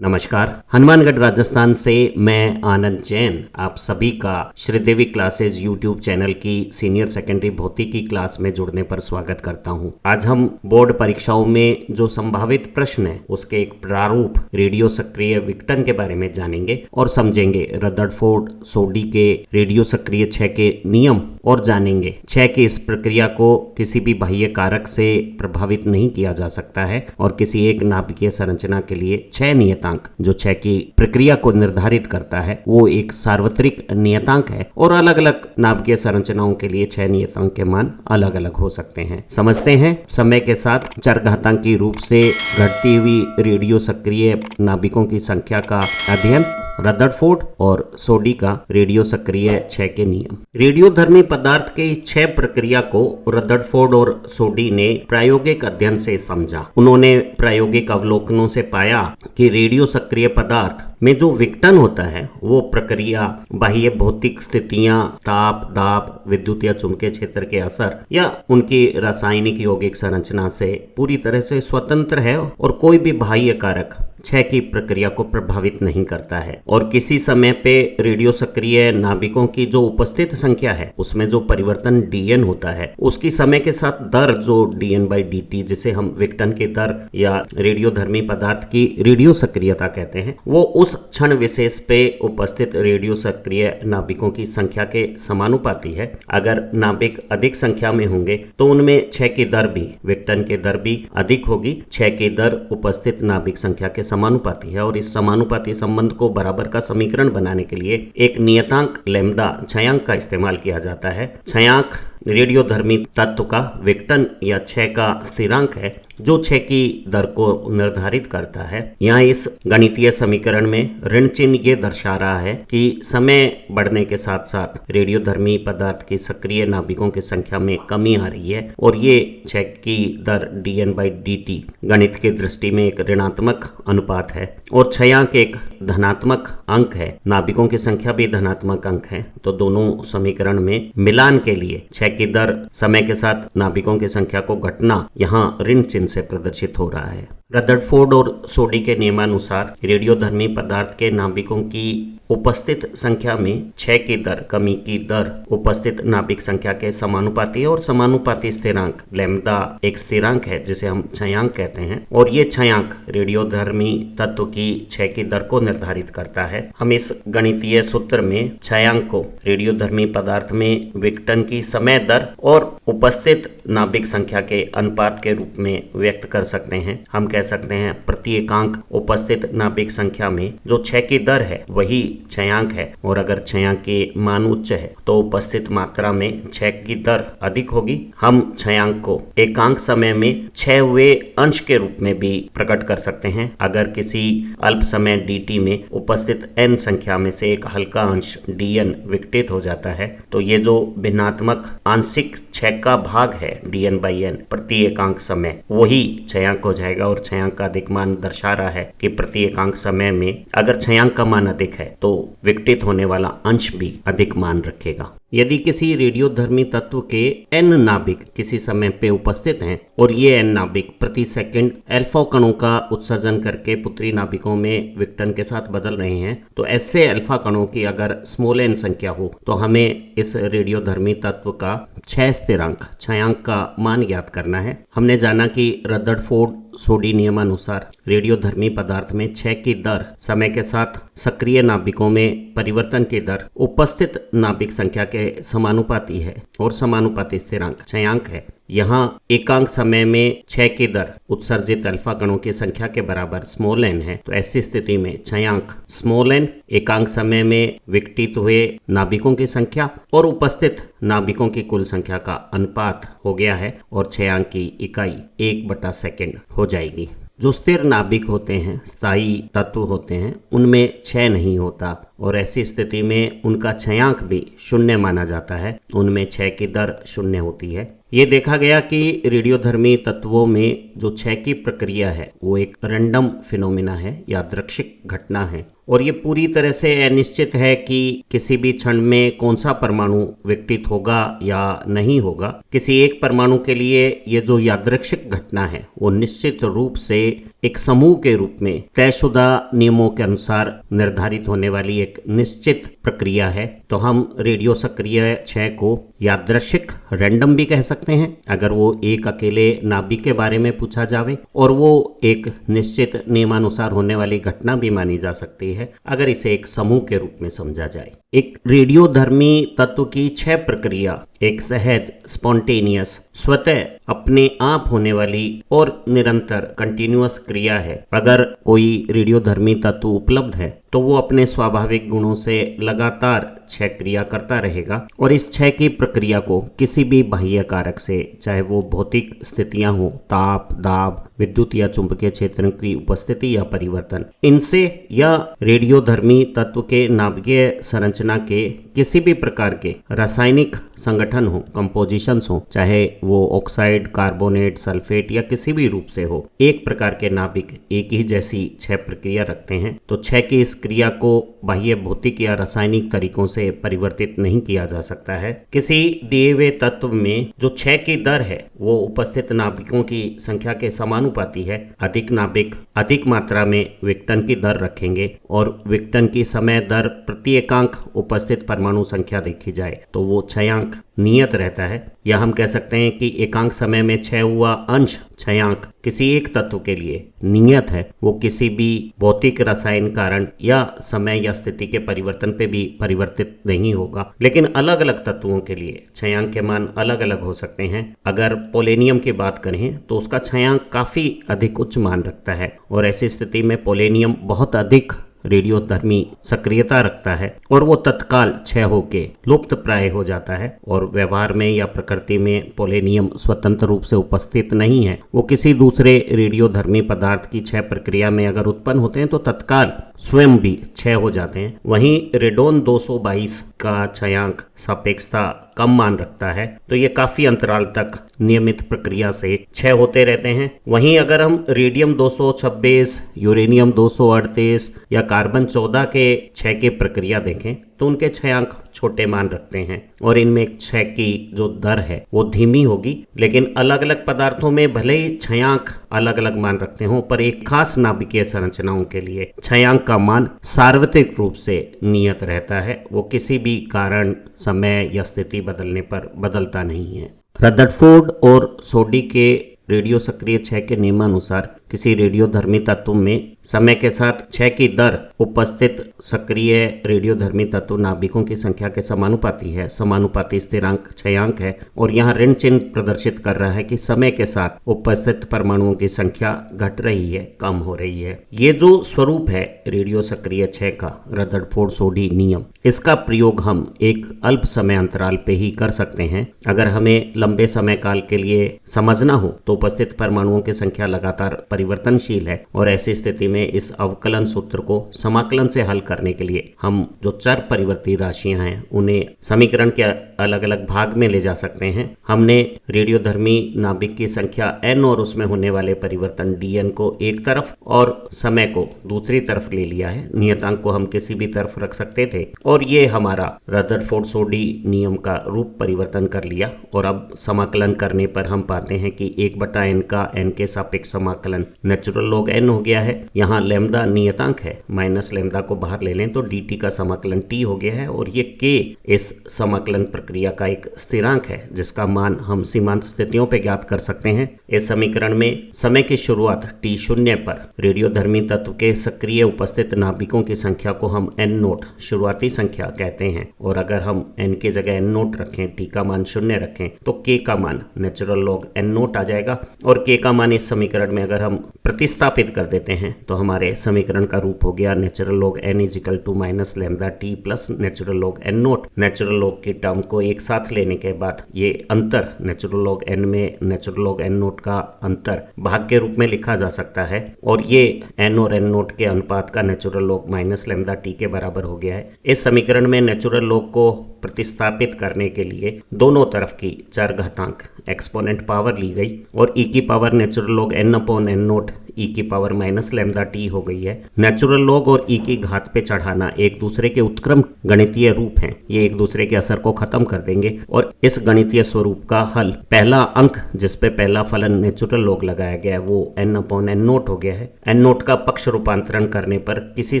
नमस्कार। हनुमानगढ़ राजस्थान से मैं आनंद जैन आप सभी का श्रीदेवी क्लासेज यूट्यूब चैनल की सीनियर सेकेंडरी भौतिकी क्लास में जुड़ने पर स्वागत करता हूं। आज हम बोर्ड परीक्षाओं में जो संभावित प्रश्न है उसके एक प्रारूप रेडियो सक्रिय विघटन के बारे में जानेंगे और समझेंगे। रदरफोर्ड सोडी के रेडियो सक्रिय क्षय के नियम और जानेंगे क्षय की इस प्रक्रिया को किसी भी बाह्य कारक से प्रभावित नहीं किया जा सकता है और किसी एक नाभिकीय संरचना के लिए क्षय नियतांक जो क्षय की प्रक्रिया को निर्धारित करता है वो एक सार्वत्रिक नियतांक है और अलग अलग नाभिकीय संरचनाओं के लिए क्षय नियतांक के मान अलग अलग हो सकते हैं। समझते हैं समय के साथ चरघातांकी रूप से घटती हुई रेडियो सक्रिय नाभिकों की संख्या का अध्ययन, रदरफोर्ड और सोडी का रेडियो सक्रिय क्षय के नियम। रेडियोधर्मी पदार्थ के क्षय प्रक्रिया को रदरफोर्ड और सोडी ने प्रायोगिक अध्ययन से समझा। उन्होंने प्रायोगिक अवलोकनों से पाया कि रेडियो सक्रिय पदार्थ में जो विघटन होता है वो प्रक्रिया बाह्य भौतिक स्थितियां, ताप, दाब, विद्युत या चुंबकीय क्षेत्र के असर या उनकी रासायनिक यौगिक संरचना से पूरी तरह से स्वतंत्र है और कोई भी बाह्य कारक क्षय की प्रक्रिया को प्रभावित नहीं करता है। और किसी समय पे रेडियो सक्रिय नाभिकों की जो उपस्थित संख्या है उसमें जो परिवर्तन dn होता है उसकी समय के साथ दर जो dn/dt जिसे हम विघटन की दर या रेडियोधर्मी पदार्थ की रेडियो सक्रियता कहते हैं वो उस क्षण विशेष पे उपस्थित रेडियो सक्रिय नाभिकों की संख्या के समानुपाती है। अगर नाभिक अधिक संख्या में होंगे तो उनमें क्षय की दर भी, विघटन की दर भी अधिक होगी। क्षय की दर उपस्थित नाभिक संख्या के समानुपाती है और इस समानुपाती संबंध को बराबर का समीकरण बनाने के लिए एक नियतांक लैम्ब्डा क्षयांक का इस्तेमाल किया जाता है। क्षयांक रेडियोधर्मी तत्व का विघटन या क्षय का स्थिरांक है जो क्षय की दर को निर्धारित करता है। यहाँ इस गणितीय समीकरण में ऋण चिन्ह ये दर्शा रहा है कि समय बढ़ने के साथ साथ रेडियोधर्मी पदार्थ की सक्रिय नाभिकों की संख्या में कमी आ रही है और ये क्षय की दर dn/dt गणित की दृष्टि में एक ऋणात्मक अनुपात है और क्षयांक एक धनात्मक अंक है। नाभिकों की संख्या भी धनात्मक अंक है। तो दोनों समीकरण में मिलान के लिए क्षय की दर, समय के साथ नाभिकों की संख्या को घटना यहाँ ऋण चिन्ह से प्रदर्शित हो रहा है। रदरफोर्ड और सोडी के नियमानुसार रेडियोधर्मी पदार्थ के नाभिकों की उपस्थित संख्या में क्षय की दर, कमी की दर उपस्थित नाभिक संख्या के समानुपाती है और समानुपाती स्थिरांक लैम्ब्डा एक स्थिरांक है जिसे हम क्षयांक कहते हैं और ये क्षयांक रेडियोधर्मी तत्व की क्षय की दर को निर्धारित करता है। हम इस गणितीय सूत्र में क्षयांक को रेडियोधर्मी पदार्थ में विघटन की समय दर और उपस्थित नाभिक संख्या के अनुपात के रूप में व्यक्त कर सकते हैं। हम कह सकते हैं प्रति एकांक उपस्थित नाभिक संख्या में जो क्षय की दर है वही क्षयांक है और अगर क्षयांक की मान उच्च है तो उपस्थित मात्रा में क्षय की दर अधिक होगी। हम क्षयांक को एकांक समय में क्षय हुए अंश के रूप में भी प्रकट कर सकते हैं। अगर किसी अल्प समय dt में उपस्थित n संख्या में से एक हल्का अंश dn विघटित हो जाता है तो ये जो भिन्नात्मक आंशिक क्षय का भाग है dn/n प्रति एकांक समय वही क्षयांक हो जाएगा और क्षयांक का अधिक मान दर्शा रहा है कि प्रति एकांक समय में अगर क्षयांक का मान अधिक है तो विघटित होने वाला अंश भी अधिक मान रखेगा। यदि किसी रेडियोधर्मी तत्व के n नाभिक किसी समय पे उपस्थित हैं और ये n नाभिक प्रति सेकंड अल्फा कणों का उत्सर्जन करके पुत्री नाभिकों में विघटन के साथ बदल रहे हैं तो ऐसे अल्फा कणों की अगर स्मॉल n संख्या हो तो हमें इस रेडियोधर्मी तत्व का क्षय स्थिरांक, क्षयांक का मान ज्ञात करना है। हमने जाना कि रदरफोर्ड सोडी नियमानुसार रेडियोधर्मी पदार्थ में क्षय की दर, समय के साथ सक्रिय नाभिकों में परिवर्तन की दर उपस्थित नाभिक संख्या के समानुपाती है और समानुपाती स्थिरांक क्षयांक है। यहाँ एकांक समय में क्षय की दर उत्सर्जित अल्फा कणों की संख्या के बराबर स्मॉल n है तो ऐसी स्थिति में क्षयांक स्मॉल n एकांक समय में विघटित हुए नाभिकों की संख्या और उपस्थित नाभिकों की कुल संख्या का अनुपात हो गया है और क्षयांक की इकाई 1/सेकंड हो जाएगी। जो स्थिर नाभिक होते हैं, स्थायी तत्व होते हैं, उनमें क्षय नहीं होता और ऐसी स्थिति में उनका क्षयांक भी शून्य माना जाता है। उनमें क्षय की दर शून्य होती है। ये देखा गया कि रेडियोधर्मी तत्वों में जो क्षय की प्रक्रिया है वो एक रैंडम फिनोमिना है, यादृच्छिक घटना है और ये पूरी तरह से अनिश्चित है कि किसी भी क्षण में कौन सा परमाणु विकटित होगा या नहीं होगा। किसी एक परमाणु के लिए ये जो यादृच्छिक घटना है वो निश्चित रूप से एक समूह के रूप में तयशुदा नियमों के अनुसार निर्धारित होने वाली एक निश्चित प्रक्रिया है। तो हम रेडियो सक्रिय क्षय को यादृच्छिक रैंडम भी कह सकते हैं अगर वो एक अकेले नाभिक के बारे में पूछा जावे, और वो एक निश्चित नियमानुसार होने वाली घटना भी मानी जा सकती है अगर इसे एक समूह के रूप में समझा जाए। एक रेडियोधर्मी तत्व की क्षय प्रक्रिया एक सहज, स्पॉन्टेनियस, स्वतः अपने आप होने वाली और निरंतर कंटिन्यूअस क्रिया है। अगर कोई रेडियोधर्मी तत्व उपलब्ध है तो वो अपने स्वाभाविक गुणों से लगातार क्षय क्रिया करता रहेगा और इस क्षय की प्रक्रिया को किसी भी बाह्य कारक से, चाहे वो भौतिक स्थितियां हो, ताप, दाब, विद्युत या चुंबकीय क्षेत्र की उपस्थिति या परिवर्तन, इनसे या रेडियोधर्मी तत्व के नाभिकीय संरचना के किसी भी प्रकार के रासायनिक संगठन हो, कंपोजिशंस हो, चाहे वो ऑक्साइड, कार्बोनेट, सल्फेट या किसी भी रूप से हो, एक प्रकार के नाभिक एक ही जैसी क्षय प्रक्रिया रखते हैं। तो क्षय की इस क्रिया को बाह्य भौतिक या रासायनिक तरीकों से परिवर्तित नहीं किया जा सकता है। किसी दिए हुए तत्व में जो क्षय की दर है वो उपस्थित नाभिकों की संख्या के समानुपाती है। अधिक नाभिक अधिक मात्रा में विघटन की दर रखेंगे और विघटन की समय दर प्रति एकांक उपस्थित परमाणु संख्या देखी जाए तो वो क्षयांक नियत रहता है। या हम कह सकते हैं कि एकांक समय में क्षय हुआ अंश क्षयांक किसी एक तत्व के लिए नियत है। वो किसी भी भौतिक रसायन कारण या समय या स्थिति के परिवर्तन पे भी परिवर्तित नहीं होगा। लेकिन अलग अलग तत्वों के लिए क्षयांक के मान अलग अलग हो सकते हैं। अगर पोलेनियम की बात करें तो उसका क्षयांक काफी अधिक उच्च मान रखता है और ऐसी स्थिति में पोलेनियम बहुत अधिक रेडियोधर्मी सक्रियता रखता है और वो तत्काल क्षय होके लुप्त प्राय हो जाता है। और व्यवहार में या प्रकृति में पोलेनियम स्वतंत्र रूप से उपस्थित नहीं है। वो किसी दूसरे रेडियोधर्मी पदार्थ की क्षय प्रक्रिया में अगर उत्पन्न होते हैं तो तत्काल स्वयं भी क्षय हो जाते हैं। वहीं रेडोन 222 का क्षयांक सापेक्षता कम मान रखता है तो ये काफी अंतराल तक नियमित प्रक्रिया से क्षय होते रहते हैं। वहीं अगर हम रेडियम 226, यूरेनियम 238 या कार्बन 14 के क्षय की प्रक्रिया देखें तो उनके क्षयांक छोटे मान रखते हैं और इनमें क्षय की जो दर है वो धीमी होगी। लेकिन अलग अलग पदार्थों में भले ही क्षयांक अलग अलग मान रखते हों पर एक खास नाभिकीय संरचनाओं के लिए क्षयांक का मान सार्वत्रिक रूप से नियत रहता है। वो किसी भी कारण, समय या स्थिति बदलने पर बदलता नहीं है। रदरफोर्ड और सोडी के रेडियो सक्रिय क्षय के नियमानुसार किसी रेडियोधर्मी तत्व में समय के साथ क्षय की दर उपस्थित सक्रिय रेडियोधर्मी तत्व नाभिकों की संख्या के समानुपाती है। समानुपाती स्थिरांक क्षयांक है और यहाँ ऋण चिन्ह प्रदर्शित कर रहा है कि समय के साथ उपस्थित परमाणुओं की संख्या घट रही है, कम हो रही है। ये जो स्वरूप है रेडियो सक्रिय क्षय का, रदरफोर्ड सोडी नियम, इसका प्रयोग हम एक अल्प समय अंतराल पे ही कर सकते हैं। अगर हमें लंबे समय काल के लिए समझना हो तो उपस्थित परमाणुओं की संख्या लगातार परिवर्तनशील है और ऐसी स्थिति में इस अवकलन सूत्र को समाकलन से हल करने के लिए हम जो चर परिवर्ती राशियां हैं उन्हें समीकरण के अलग अलग भाग में ले जा सकते हैं। हमने रेडियोधर्मी नाभिक की संख्या n और उसमें होने वाले परिवर्तन dn को एक तरफ और समय को दूसरी तरफ ले लिया है। नियतांक को हम किसी भी तरफ रख सकते थे और ये हमारा रदरफोर्ड सोडी नियम का रूप परिवर्तन कर लिया। और अब समाकलन करने पर हम पाते हैं कि 1/n का n के सापेक्ष समाकलन नेचुरल लॉग n हो गया है। यहाँ लैम्डा नियतांक है, माइनस लैम्डा को बाहर ले लें तो dt का समाकलन t हो गया है और ये k इस समाकलन प्रक्रिया का एक स्थिरांक है जिसका मान हम सीमांत स्थितियों पे ज्ञात कर सकते हैं। इस समीकरण में समय की शुरुआत t0 पर रेडियोधर्मी तत्व के सक्रिय उपस्थित नाभिकों की संख्या को हम n0 शुरुआती संख्या कहते हैं और अगर हम n की जगह n0 रखें, t का मान 0 रखें तो k का मान नेचुरल लॉग n0 आ जाएगा। और k का मान इस समीकरण में अगर हम प्रतिस्थापित कर देते हैं तो हमारे समीकरण का रूप हो गया natural log n = minus lambda t plus natural log n0। Natural log की टर्म को एक साथ लेने के बाद ये अंतर नेचुरल लॉग n में नेचुरल लॉग n0 का अंतर भाग के रूप में लिखा जा सकता है और ये n और n0 के अनुपात का natural log minus lambda t के बराबर हो गया है। इस समीकरण में नेचुरल लॉग को प्रतिस्थापित करने के लिए दोनों तरफ की चर घातांक एक्सपोनेंट पावर ली गई और e की पावर नेचुरल लॉग n/n0 ई की पावर माइनस लैम्डा टी हो गई है। नेचुरल लॉग और ई की घात पे चढ़ाना एक दूसरे के उत्क्रम गणितीय रूप हैं। ये एक दूसरे के असर को खत्म कर देंगे और इस गणितीय स्वरूप का हल, पहला अंक जिस पे पहला फलन नेचुरल लॉग लगाया गया है वो n/n0 हो गया है। n0 का पक्ष रूपांतरण करने पर किसी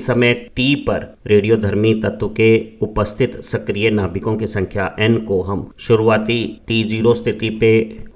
समय t पर रेडियोधर्मी तत्व के उपस्थित सक्रिय नाभिकों की संख्या n को हम शुरुआती t0 स्थिति पे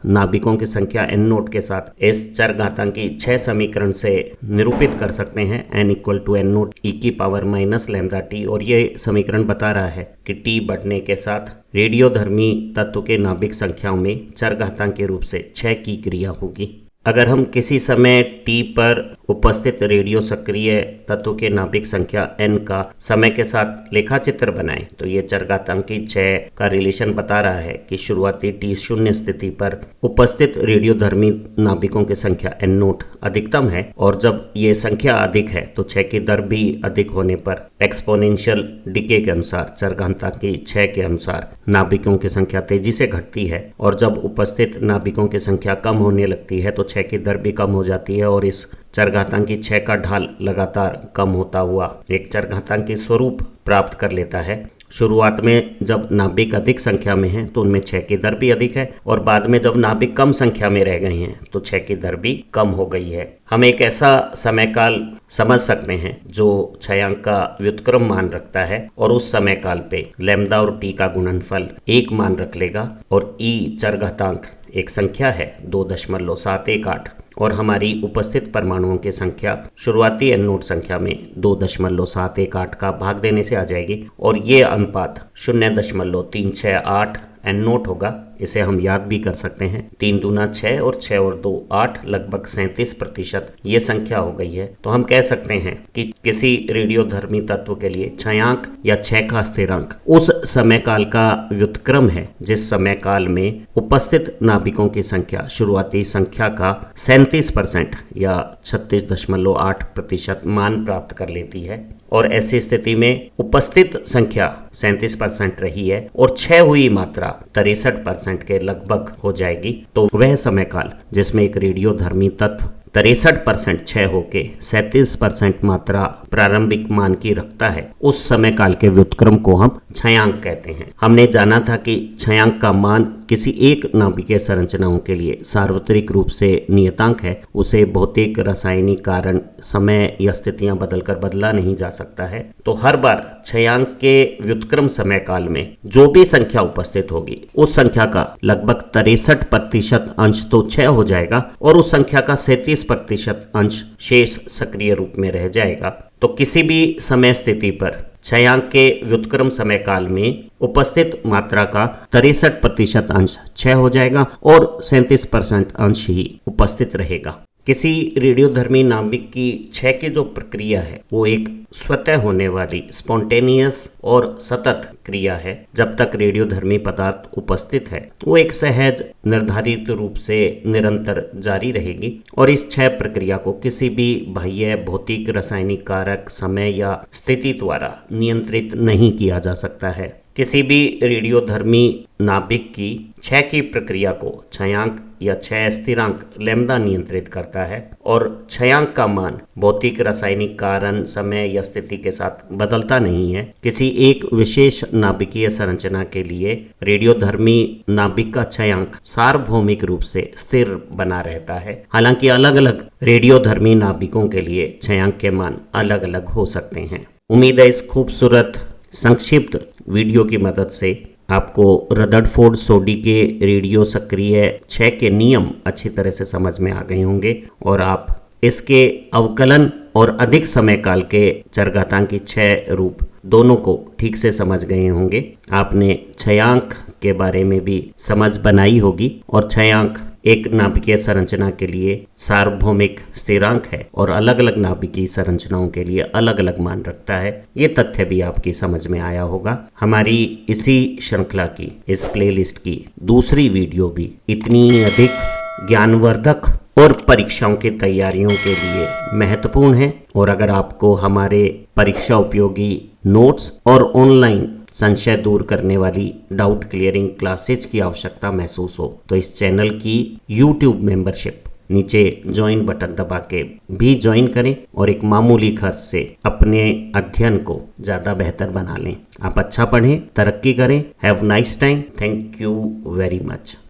नाभिकों की संख्या n0 के साथ इस चरघातांकी 6 समीकरण से निरूपित कर सकते हैं n = n0 ई की पावर माइनस लैम्डा टी। और ये समीकरण बता रहा है कि t बढ़ने के साथ रेडियोधर्मी तत्व के नाभिक संख्याओं में चरघातांक के रूप से 6 की क्रिया होगी। अगर हम किसी समय t पर उपस्थित रेडियो सक्रिय तत्व के नाभिक संख्या n का समय के साथ लेखा चित्र बनाएं तो ये चरघातांकी 6 का रिलेशन बता रहा है कि शुरुआती t0 स्थिति पर उपस्थित रेडियोधर्मी नाभिकों की संख्या n0 अधिकतम है और जब ये संख्या अधिक है तो 6 की दर भी अधिक होने पर एक्सपोनेंशियल डिके के अनुसार चरघातांकी 6 के अनुसार नाभिकों की संख्या तेजी से घटती है और जब उपस्थित नाभिकों की संख्या कम होने लगती है तो 6 की दर भी कम हो जाती है और इस चरघातांकी 6 का ढाल लगातार कम होता हुआ एक चरघातांकी स्वरूप प्राप्त कर लेता है। शुरुआत में जब नाभिक अधिक संख्या में हैं तो उनमें 6 की दर भी अधिक है और बाद में जब नाभिक कम संख्या में रह गए हैं तो 6 की दर भी कम हो गई है। हम एक ऐसा समय काल समझ सकते हैं जो छयांक का व्युत्क्रम मान रखता है और उस समय काल पे लैम्डा और टी का गुणनफल 1 मान रख लेगा और ई चरघातांक एक संख्या है 2.718 और हमारी उपस्थित परमाणुओं की संख्या शुरुआती n0 संख्या में 2.718 का भाग देने से आ जाएगी और ये अनुपात 0.368 n0 होगा। इसे हम याद भी कर सकते हैं। 3 दूना 6 और 6 और 2 8 लगभग 37% ये संख्या हो गई है। तो हम कह सकते हैं कि किसी रेडियोधर्मी तत्व के लिए छयांक या 6 का स्थिरांक उस समय काल का व्युत्क्रम है जिस समय काल में उपस्थित नाभिकों की संख्या शुरुआती संख्या का 37% या 36.8% मान प्राप्त कर लेती है और ऐसी स्थिति में उपस्थित संख्या 37% रही है और क्षय हुई मात्रा 63% के लगभग हो जाएगी। तो वह समय काल जिसमें एक रेडियोधर्मी तत्व 63% क्षय होके 37% मात्रा प्रारंभिक मान की रखता है, उस समय काल के व्युत्क्रम को हम छयांक कहते हैं। हमने जाना था कि छयांक का मान किसी एक नाभिकीय संरचनाओं के लिए सार्वत्रिक रूप से नियतांक है। उसे भौतिक रासायनिक कारण समय या स्थितियां बदलकर बदला नहीं जा सकता है। तो हर बार छयांक के व्युत्क्रम समय काल में जो भी संख्या उपस्थित होगी उस संख्या का लगभग 63% अंश तो क्षय हो जाएगा और उस संख्या का 37% अंश शेष सक्रिय रूप में रह जाएगा। तो किसी भी समय स्थिति पर छयांक के व्युत्क्रम समय काल में उपस्थित मात्रा का 63% अंश क्षय हो जाएगा और 37% अंश ही उपस्थित रहेगा। किसी रेडियोधर्मी नाभिक की क्षय की जो प्रक्रिया है वो एक स्वतः होने वाली स्पॉन्टेनियस और सतत क्रिया है। जब तक रेडियोधर्मी पदार्थ उपस्थित है वो एक सहज निर्धारित रूप से निरंतर जारी रहेगी और इस क्षय प्रक्रिया को किसी भी बाह्य भौतिक रासायनिक कारक समय या स्थिति द्वारा नियंत्रित नहीं किया जा सकता है। किसी भी रेडियोधर्मी नाभिक की क्षय की प्रक्रिया को छयांक या क्षय स्थिरांक लैम्डा नियंत्रित करता है और छयांक का मान भौतिक रासायनिक कारण समय या स्थिति के साथ बदलता नहीं है। किसी एक विशेष नाभिकीय संरचना के लिए रेडियोधर्मी नाभिक का छयांक सार्वभौमिक रूप से स्थिर बना रहता है। हालांकि अलग अलग रेडियोधर्मी नाभिकों के लिए छयांक के मान अलग अलग हो सकते हैं। उम्मीद है इस खूबसूरत संक्षिप्त वीडियो की मदद से आपको रदरफोर्ड सोडी के रेडियो सक्रिय क्षय के नियम अच्छी तरह से समझ में आ गए होंगे और आप इसके अवकलन और अधिक समय काल के चरघातांकी क्षय रूप दोनों को ठीक से समझ गए होंगे। आपने छयांक के बारे में भी समझ बनाई होगी और छयांक एक नाभिकीय संरचना के लिए सार्वभौमिक स्थिरांक है और अलग अलग नाभिकीय संरचनाओं के लिए अलग अलग मान रखता है। ये तथ्य भी आपकी समझ में आया होगा। हमारी इसी श्रृंखला की इस प्लेलिस्ट की दूसरी वीडियो भी इतनी अधिक ज्ञानवर्धक और परीक्षाओं की तैयारियों के लिए महत्वपूर्ण है और अगर आपको हमारे परीक्षा उपयोगी नोट्स और ऑनलाइन संशय दूर करने वाली डाउट क्लियरिंग क्लासेज की आवश्यकता महसूस हो तो इस चैनल की YouTube मेंबरशिप नीचे ज्वाइन बटन दबा के भी ज्वाइन करें और एक मामूली खर्च से अपने अध्ययन को ज़्यादा बेहतर बना लें। आप अच्छा पढ़ें, तरक्की करें। Have nice time. Thank you very much.